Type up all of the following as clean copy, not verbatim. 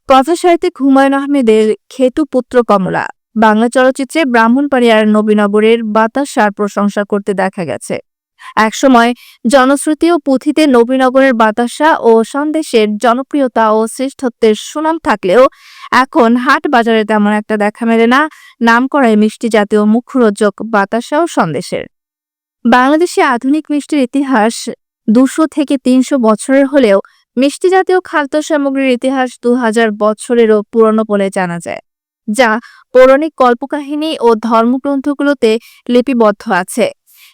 কথা সাহিত্যিক হুমায়ূন আহমেদের খেতু পুত্র কমলা বাংলা চলচ্চিত্রে ব্রাহ্মণবাড়িয়ার নবীনগরের বাতাসার প্রশংসা করতে দেখা গেছে। একসময় জনশ্রুতি ও পুঁথিতে নবীনগরের বাতাসা ও সন্দেশের জনপ্রিয়তা ও শ্রেষ্ঠত্বের সুনাম থাকলেও এখন হাট বাজারে তেমন একটা দেখা মেলে না নামকরা মিষ্টি জাতীয় মুখরোচক বাতাসা ও সন্দেশের। বাংলাদেশে আধুনিক মিষ্টির ইতিহাস ২০০ থেকে ৩০০ বছরের হলেও মিষ্টি জাতীয় খাদ্য সামগ্রীর ইতিহাস ২০০০ বছরেরও পুরনো বলে জানা যায়, যা পৌরাণিক কল্পকাহিনী ও ধর্মগ্রন্থগুলোতে লিপিবদ্ধ আছে।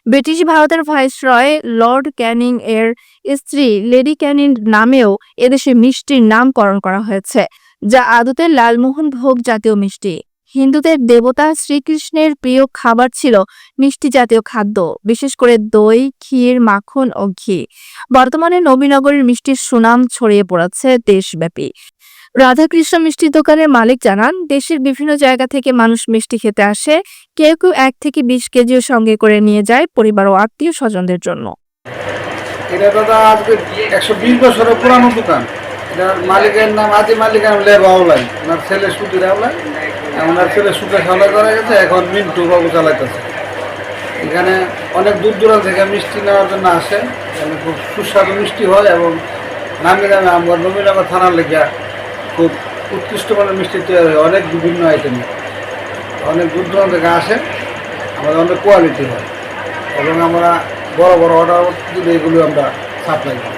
ব্রিটিশ ভারতের ভাইসরয় লর্ড ক্যানিং এর স্ত্রী লেডি ক্যানিং নামেও এদেশে মিষ্টির নামকরণ করা হয়েছে, যা আদতে লালমোহন ভোগ জাতীয় মিষ্টি। হিন্দুদের দেবতা শ্রীকৃষ্ণের প্রিয় খাবার ছিল মিষ্টি জাতীয় খাদ্য, বিশেষ করে দই, ক্ষীর, মাখন ও ঘি। বর্তমানে নবীনগরের মিষ্টির সুনাম ছড়িয়ে পড়েছে দেশব্যাপী। রাধাকৃষ্ণ মিষ্টির দোকানের মালিক জানান, দেশের বিভিন্ন জায়গা থেকে মানুষ মিষ্টি খেতে আসে। কেউ কেউ ১ থেকে ২০ কেজিও সঙ্গে করে নিয়ে যায় পরিবার ও আত্মীয় স্বজনদের জন্য। এটা দাদা আজকে ১২০ বছরের পুরানো দোকান। এটার মালিকের নাম আদি মালিকের নাম লেবা আওলাই, ওনার ছেলে সুধীর আওলাই, ওনার ছেলে সুখে খাওয়া করা গেছে, এখন মিন্টু বাবু চালাইতেছে। এখানে অনেক দূর দূরান্ত থেকে মিষ্টি নেওয়ার জন্য আসে, খুব সুস্বাদু মিষ্টি হয় এবং নামি দামে আমার নবীনগর থানার লেগে খুব উৎকৃষ্ট মানের মিষ্টি তৈরি হয়, অনেক বিভিন্ন আইটেম, অনেক দূর দূরান্ত থেকে আসে, আমাদের অনেক কোয়ালিটি হয় এবং আমরা বড় বড় অর্ডার দিলে এগুলো আমরা সাপ্লাই করি।